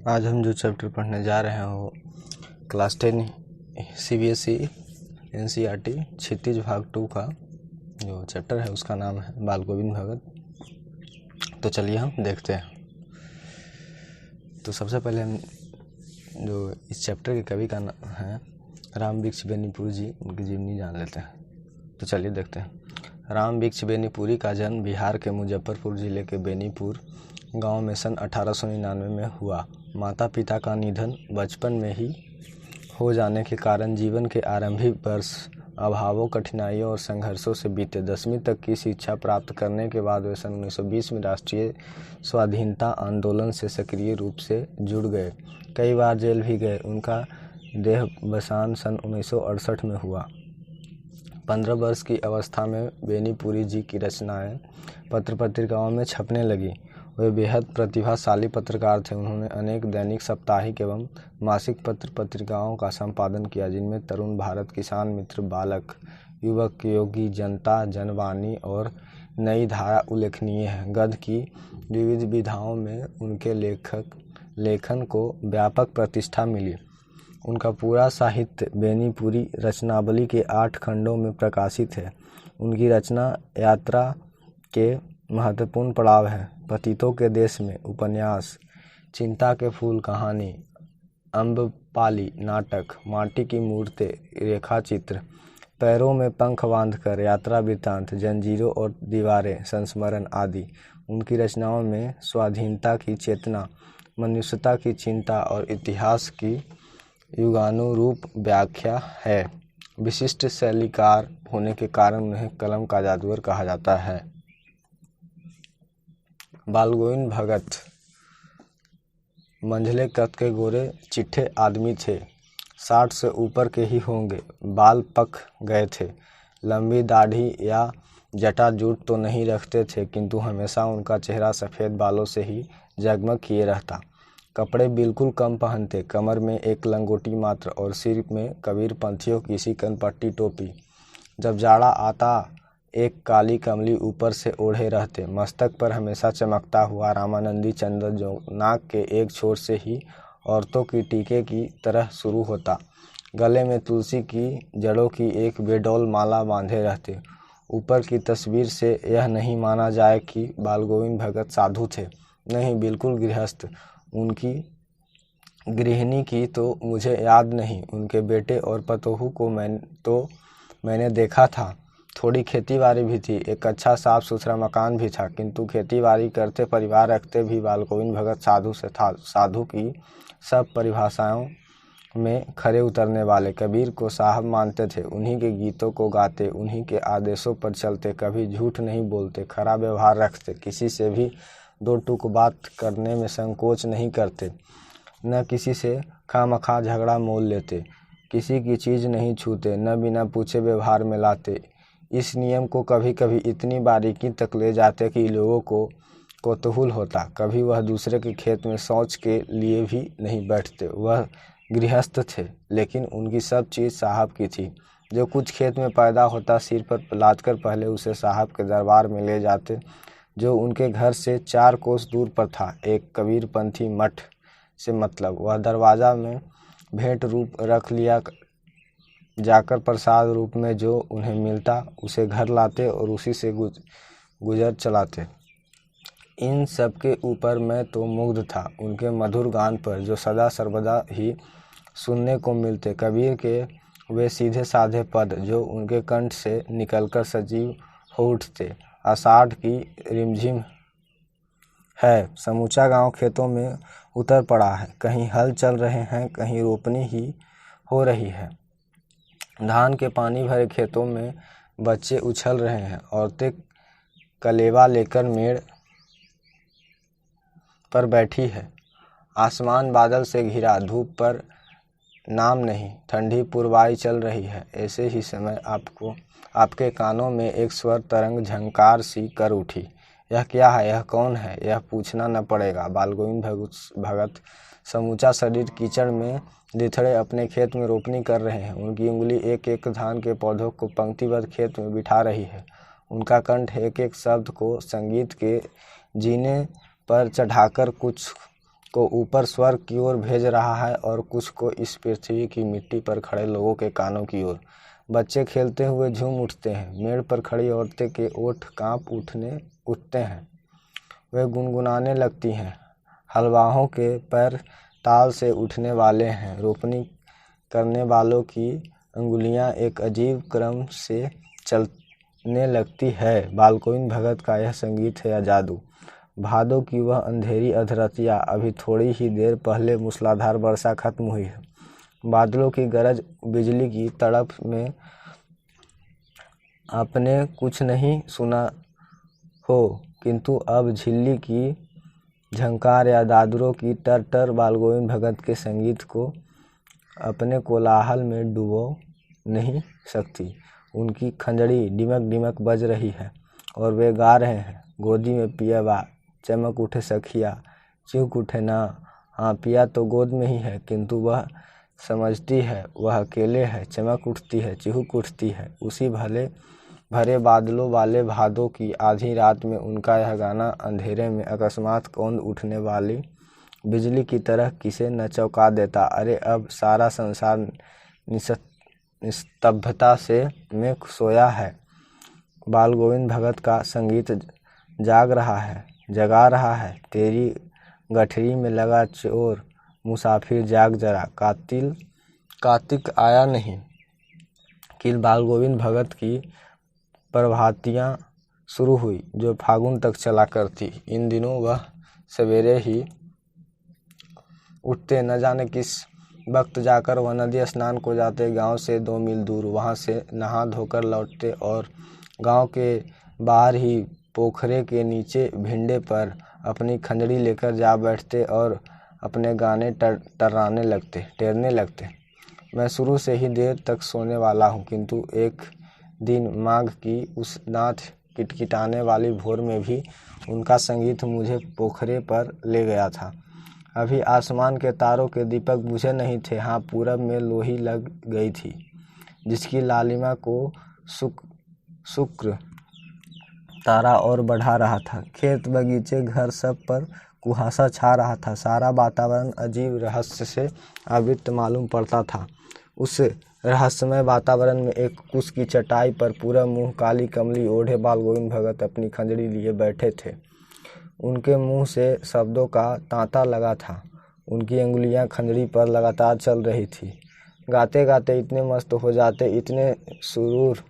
आज हम जो चैप्टर पढ़ने जा रहे हैं वो क्लास 10 CBSE NCERT क्षितिज भाग 2 का जो चैप्टर है उसका नाम है बाल गोविंद भगत। तो चलिए हम देखते हैं। तो सबसे पहले हम जो इस चैप्टर के कवि का नाम है राम वृक्ष बेनीपुरी जी, उनकी जीवनी जान लेते हैं। तो चलिए देखते हैं। राम वृक्ष बेनीपुरी का जन्म बिहार के मुजफ्फरपुर जिले के बेनीपुर गांव में सन 1899 में हुआ। माता पिता का निधन बचपन में ही हो जाने के कारण जीवन के आरंभिक वर्ष अभावों, कठिनाइयों और संघर्षों से बीते। 10वीं तक की शिक्षा प्राप्त करने के बाद वे सन 1920 में राष्ट्रीय स्वाधीनता आंदोलन से सक्रिय रूप से जुड़ गए। कई बार जेल भी गए। उनका देहावसान सन 1968 में हुआ। 15 वर्ष की अवस्था में बेनीपुरी जी की रचनाएं पत्र पत्रिकाओं में छपने लगी। वे बेहद प्रतिभाशाली पत्रकार थे। उन्होंने अनेक दैनिक, साप्ताहिक एवं मासिक पत्र पत्रिकाओं का संपादन किया, जिनमें तरुण भारत, किसान मित्र, बालक, युवक, योगी, जनता, जनवाणी और नई धारा उल्लेखनीय है। गद्य की विविध विधाओं में उनके लेखन को व्यापक प्रतिष्ठा मिली। उनका पूरा साहित्य बेनीपुरी रचनावली के 8 खंडों में प्रकाशित है। उनकी रचना यात्रा के महत्वपूर्ण पड़ाव हैं। पतितों के देश में उपन्यास, चिंता के फूल कहानी, अम्बपाली नाटक, माटी की मूर्तें रेखाचित्र, पैरों में पंख बांधकर यात्रा वृत्तांत, जंजीरों और दीवारें संस्मरण आदि। उनकी रचनाओं में स्वाधीनता की चेतना, मनुष्यता की चिंता और इतिहास की युगानुरूप व्याख्या है। विशिष्ट शैलीकार होने के कारण उन्हें कलम का जादूगर कहा जाता है। बाल गोविंद भगत मंझले कद के गोरे चिट्ठे आदमी थे। 60 से ऊपर के ही होंगे। बाल पक गए थे। लंबी दाढ़ी या जटाजूट तो नहीं रखते थे, किंतु हमेशा उनका चेहरा सफ़ेद बालों से ही जगमग किए रहता। कपड़े बिल्कुल कम पहनते, कमर में एक लंगोटी मात्र और सिर में कबीर पंथियों की सिकन पट्टी टोपी। जब जाड़ा आता एक काली कमली ऊपर से ओढ़े रहते। मस्तक पर हमेशा चमकता हुआ रामानंदी चंदन जो नाक के एक छोर से ही औरतों की टीके की तरह शुरू होता। गले में तुलसी की जड़ों की एक बेडौल माला बांधे रहते। ऊपर की तस्वीर से यह नहीं माना जाए कि बाल गोविंद भगत साधु थे, नहीं, बिल्कुल गृहस्थ। उनकी गृहिणी की तो मुझे याद नहीं। उनके बेटे और पतोहू को मैंने देखा था। थोड़ी खेतीबाड़ी भी थी। एक अच्छा साफ सुथरा मकान भी था, किंतु खेतीबाड़ी करते, परिवार रखते भी बाल गोविंद भगत साधु से था। साधु की सब परिभाषाओं में खरे उतरने वाले। कबीर को साहब मानते थे। उन्हीं के गीतों को गाते, उन्हीं के आदेशों पर चलते, कभी झूठ नहीं बोलते, खरा व्यवहार रखते, किसी से भी दो टूक बात करने में संकोच नहीं करते, न किसी से खामखा झगड़ा मोल लेते, किसी की चीज़ नहीं छूते, न बिना पूछे व्यवहार में लाते। इस नियम को कभी कभी इतनी बारीकी तक ले जाते कि लोगों को कौतूहल होता। कभी वह दूसरे के खेत में शौच के लिए भी नहीं बैठते। वह गृहस्थ थे, लेकिन उनकी सब चीज़ साहब की थी। जो कुछ खेत में पैदा होता, सिर पर लादकर पहले उसे साहब के दरबार में ले जाते, जो उनके घर से 4 कोस दूर पर था। एक कबीरपंथी मठ से मतलब वह दरवाज़ा में भेंट रूप रख लिया जाकर प्रसाद रूप में जो उन्हें मिलता उसे घर लाते और उसी से गुजर चलाते। इन सब के ऊपर मैं तो मुग्ध था, उनके मधुर गान पर, जो सदा सर्वदा ही सुनने को मिलते। कबीर के वे सीधे साधे पद जो उनके कंठ से निकलकर सजीव हो उठते। आषाढ़ की रिमझिम है। समूचा गांव खेतों में उतर पड़ा है। कहीं हल चल रहे हैं, कहीं रोपनी ही हो रही है। धान के पानी भरे खेतों में बच्चे उछल रहे हैं। औरतें कलेवा लेकर मेड़ पर बैठी है। आसमान बादल से घिरा, धूप पर नाम नहीं, ठंडी पुरवाई चल रही है। ऐसे ही समय आपके कानों में एक स्वर तरंग झंकार सी कर उठी। यह क्या है, यह कौन है, यह पूछना न पड़ेगा। बाल गोविंद भगत समूचा शरीर कीचड़ में लिथड़े अपने खेत में रोपनी कर रहे हैं। उनकी उंगली एक एक धान के पौधों को पंक्तिबद्ध खेत में बिठा रही है। उनका कंठ एक एक शब्द को संगीत के जीने पर चढ़ाकर कुछ को ऊपर स्वर्ग की ओर भेज रहा है और कुछ को इस पृथ्वी की मिट्टी पर खड़े लोगों के कानों की ओर। बच्चे खेलते हुए झूम उठते हैं, मेड़ पर खड़ी औरतें के ओठ कांप उठते हैं, वे गुनगुनाने लगती हैं, हलवाहों के पैर ताल से उठने वाले हैं, रोपनी करने वालों की अंगुलियां एक अजीब क्रम से चलने लगती है। बालगोविंद भगत का यह संगीत है या जादू। भादों की वह अंधेरी अधरतिया, अभी थोड़ी ही देर पहले मूसलाधार वर्षा खत्म हुई है। बादलों की गरज, बिजली की तड़प में आपने कुछ नहीं सुना हो, किंतु अब झिल्ली की झंकार या दादुरों की टर बालगोविंद भगत के संगीत को अपने कोलाहल में डुबो नहीं सकती। उनकी खंजड़ी डिमक डिमक बज रही है और वे गा रहे हैं, गोदी में पिया बा, चमक उठे सखिया, चूक उठे ना। हाँ, पिया तो गोद में ही है, किंतु वह समझती है वह अकेले है। चमक उठती है, चिहुक उठती है। उसी भरे बादलों वाले भादों की आधी रात में उनका यह गाना अंधेरे में अकस्मात कौंध उठने वाली बिजली की तरह किसे न चौंका देता। अरे अब सारा संसार निस्तब्धता से में सोया है। बालगोविंद भगत का संगीत जगा रहा है। तेरी गठरी में लगा चोर मुसाफिर जाग जरा, कार्तिक आया नहीं। कि बालगोविंद भगत की प्रभातियाँ शुरू हुई जो फागुन तक चला करती। इन दिनों वह सवेरे ही उठते, न जाने किस वक्त जाकर वह नदी स्नान को जाते, गांव से 2 मील दूर, वहां से नहा धोकर लौटते और गांव के बाहर ही पोखरे के नीचे भिंडे पर अपनी खंजड़ी लेकर जा बैठते और अपने गाने टेरने लगते। मैं शुरू से ही देर तक सोने वाला हूँ, किंतु एक दिन माघ की उस नाथ किटकिटाने वाली भोर में भी उनका संगीत मुझे पोखरे पर ले गया था। अभी आसमान के तारों के दीपक बुझे नहीं थे। हाँ, पूरब में लोही लग गई थी, जिसकी लालिमा को शुक्र तारा और बढ़ा रहा था। खेत, बगीचे, घर, सब पर कुहासा छा रहा था। सारा वातावरण अजीब रहस्य से आवृत मालूम पड़ता था। उस रहस्यमय वातावरण में एक कुश की चटाई पर पूरा मुंह काली कमली ओढ़े बालगोविंद भगत अपनी खंजड़ी लिए बैठे थे। उनके मुंह से शब्दों का तांता लगा था। उनकी अंगुलियां खंजड़ी पर लगातार चल रही थी। गाते गाते इतने मस्त हो जाते, इतने सुरूर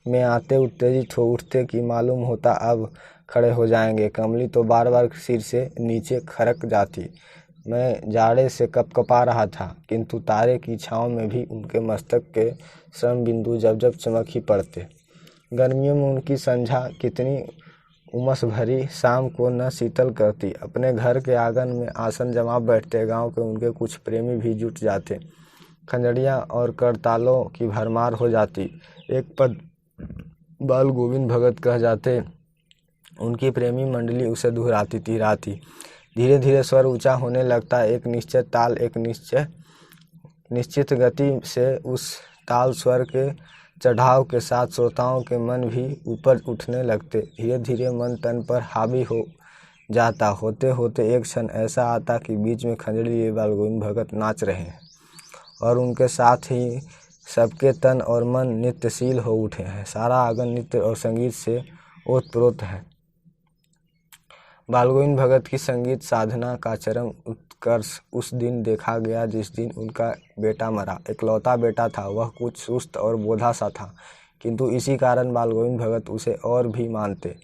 में आते, उत्तेजित हो उठते कि मालूम होता अब खड़े हो जाएंगे। कमली तो बार बार सिर से नीचे खरक जाती। मैं जाड़े से कपकपा रहा था, किंतु तारे की छाँव में भी उनके मस्तक के श्रम बिंदु जब जब चमक ही पड़ते। गर्मियों में उनकी संध्या कितनी उमस भरी शाम को न शीतल करती। अपने घर के आंगन में आसन जमा बैठते। गांव के उनके कुछ प्रेमी भी जुट जाते। खंजड़ियाँ और करतालों की भरमार हो जाती। एक पद बालगोविंद भगत कह जाते, उनकी प्रेमी मंडली उसे दोहराती तिहराती। धीरे धीरे स्वर ऊंचा होने लगता। एक निश्चित ताल, एक निश्चित गति से उस ताल स्वर के चढ़ाव के साथ श्रोताओं के मन भी ऊपर उठने लगते। धीरे धीरे मन तन पर हावी हो जाता। होते होते एक क्षण ऐसा आता कि बीच में खंजड़ी लिए बालगोविंद भगत नाच रहे हैं और उनके साथ ही सबके तन और मन नृत्यशील हो उठे हैं। सारा आंगन नृत्य और संगीत से ओतप्रोत है। बालगोविंद भगत की संगीत साधना का चरम उत्कर्ष उस दिन देखा गया जिस दिन उनका बेटा मरा। इकलौता बेटा था, वह कुछ सुस्त और बोधा सा था, किंतु इसी कारण बालगोविंद भगत उसे और भी मानते।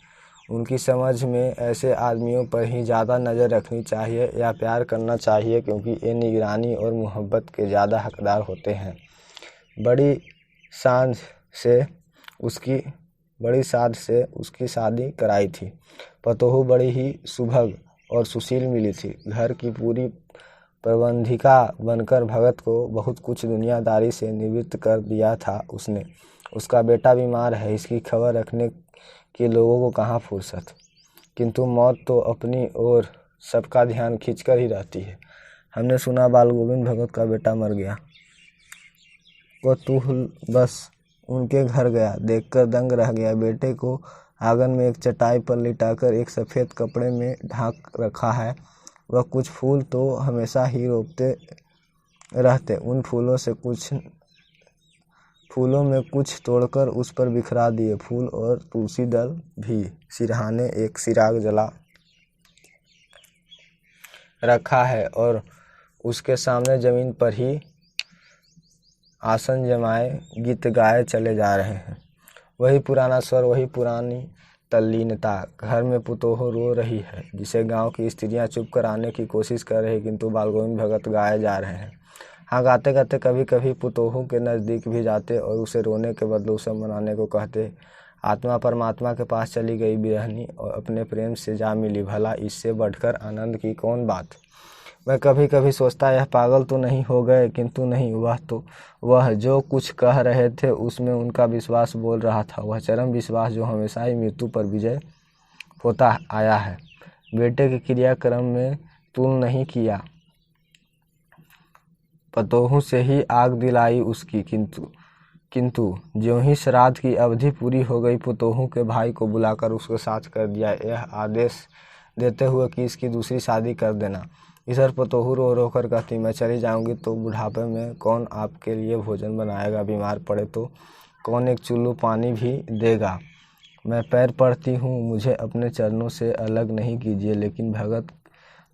उनकी समझ में ऐसे आदमियों पर ही ज़्यादा नज़र रखनी चाहिए या प्यार करना चाहिए, क्योंकि ये निगरानी और मोहब्बत के ज़्यादा हकदार होते हैं। बड़ी साझ से उसकी शादी कराई थी। पतोहू बड़ी ही सुभग और सुशील मिली थी। घर की पूरी प्रबंधिका बनकर भगत को बहुत कुछ दुनियादारी से निवृत्त कर दिया था उसने। उसका बेटा बीमार है, इसकी खबर रखने के लोगों को कहाँ फुर्सत, किंतु मौत तो अपनी ओर सबका ध्यान खींचकर ही रहती है। हमने सुना बालगोविंद भगत का बेटा मर गया। कौतूहल बस उनके घर गया, देखकर दंग रह गया। बेटे को आंगन में एक चटाई पर लिटाकर एक सफ़ेद कपड़े में ढांक रखा है। वह कुछ फूल तो हमेशा ही रोपते रहते, उन फूलों में कुछ तोड़कर उस पर बिखरा दिए, फूल और तुलसी दल भी। सिरहाने एक चिराग जला रखा है और उसके सामने जमीन पर ही आसन जमाए गीत गाए चले जा रहे हैं। वही पुराना स्वर, वही पुरानी तल्लीनता। घर में पुतोह रो रही है, जिसे गांव की स्त्रियां चुप कराने की कोशिश कर रही, किंतु बालगोविंद भगत गाए जा रहे हैं। हाँ, गाते गाते कभी कभी पुतोहू के नज़दीक भी जाते और उसे रोने के बदले उसे मनाने को कहते। आत्मा परमात्मा के पास चली गई बिरहनी और अपने प्रेम से जा मिली, भला इससे बढ़कर आनंद की कौन बात। मैं कभी कभी सोचता यह पागल तो नहीं हो गए, किंतु नहीं, वह जो कुछ कह रहे थे उसमें उनका विश्वास बोल रहा था, वह चरम विश्वास जो हमेशा ही मृत्यु पर विजय होता आया है। बेटे के क्रियाक्रम में तुल नहीं किया, पतोहू से ही आग दिलाई उसकी, किंतु ज्यों ही श्राद्ध की अवधि पूरी हो गई, पुतोहू के भाई को बुलाकर उसके साथ कर दिया, यह आदेश देते हुए कि इसकी दूसरी शादी कर देना। इधर पतोहू रो रो कर कहती, मैं चली जाऊंगी तो बुढ़ापे में कौन आपके लिए भोजन बनाएगा, बीमार पड़े तो कौन एक चुल्लू पानी भी देगा। मैं पैर पड़ती हूँ, मुझे अपने चरणों से अलग नहीं कीजिए। लेकिन भगत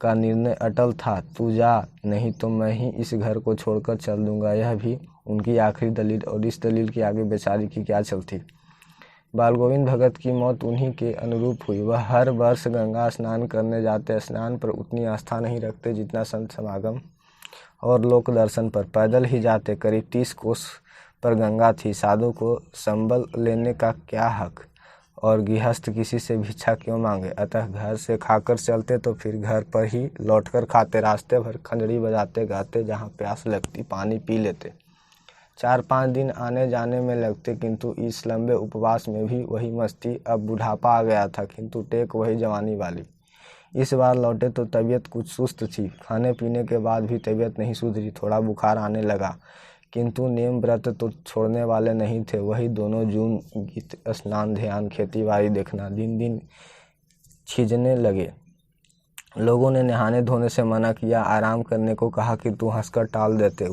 का निर्णय अटल था, तू जा, नहीं तो मैं ही इस घर को छोड़कर चल दूंगा। यह भी उनकी आखिरी दलील, और इस दलील के आगे बेचारी की क्या चलती। बालगोविंद भगत की मौत उन्हीं के अनुरूप हुई। वह हर वर्ष गंगा स्नान करने जाते। स्नान पर उतनी आस्था नहीं रखते जितना संत समागम और लोक दर्शन पर। पैदल ही जाते। करीब 30 कोस पर गंगा थी। साधु को संबल लेने का क्या हक, और गृहस्थ किसी से भिक्षा क्यों मांगे। अतः घर से खाकर चलते तो फिर घर पर ही लौटकर खाते। रास्ते भर खंजड़ी बजाते गाते, जहाँ प्यास लगती पानी पी लेते। 4-5 दिन आने जाने में लगते, किंतु इस लंबे उपवास में भी वही मस्ती। अब बुढ़ापा आ गया था, किंतु टेक वही जवानी वाली। इस बार लौटे तो तबीयत कुछ सुस्त थी। खाने पीने के बाद भी तबीयत नहीं सुधरी। थोड़ा बुखार आने लगा, किंतु नियम व्रत तो छोड़ने वाले नहीं थे। वही दोनों जून, गीत, स्नान, ध्यान, खेती बाड़ी देखना। दिन दिन खिंचने लगे। लोगों ने नहाने धोने से मना किया, आराम करने को कहा, किंतु हंसकर टाल देते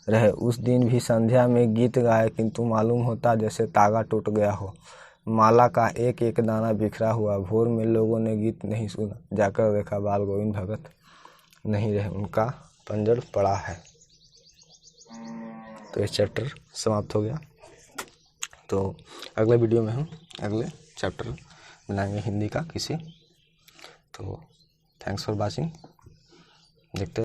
रहे। उस दिन भी संध्या में गीत गाए, किंतु मालूम होता जैसे तागा टूट गया हो। माला का एक एक दाना बिखरा हुआ। भोर में लोगों ने गीत नहीं सुना। जाकर देखा बालगोविंद भगत नहीं रहे, उनका पंजड़ पड़ा है। तो ये चैप्टर समाप्त हो गया। तो अगले वीडियो में हम अगले चैप्टर बनाएंगे हिंदी का किसी। तो थैंक्स फॉर वॉचिंग। देखते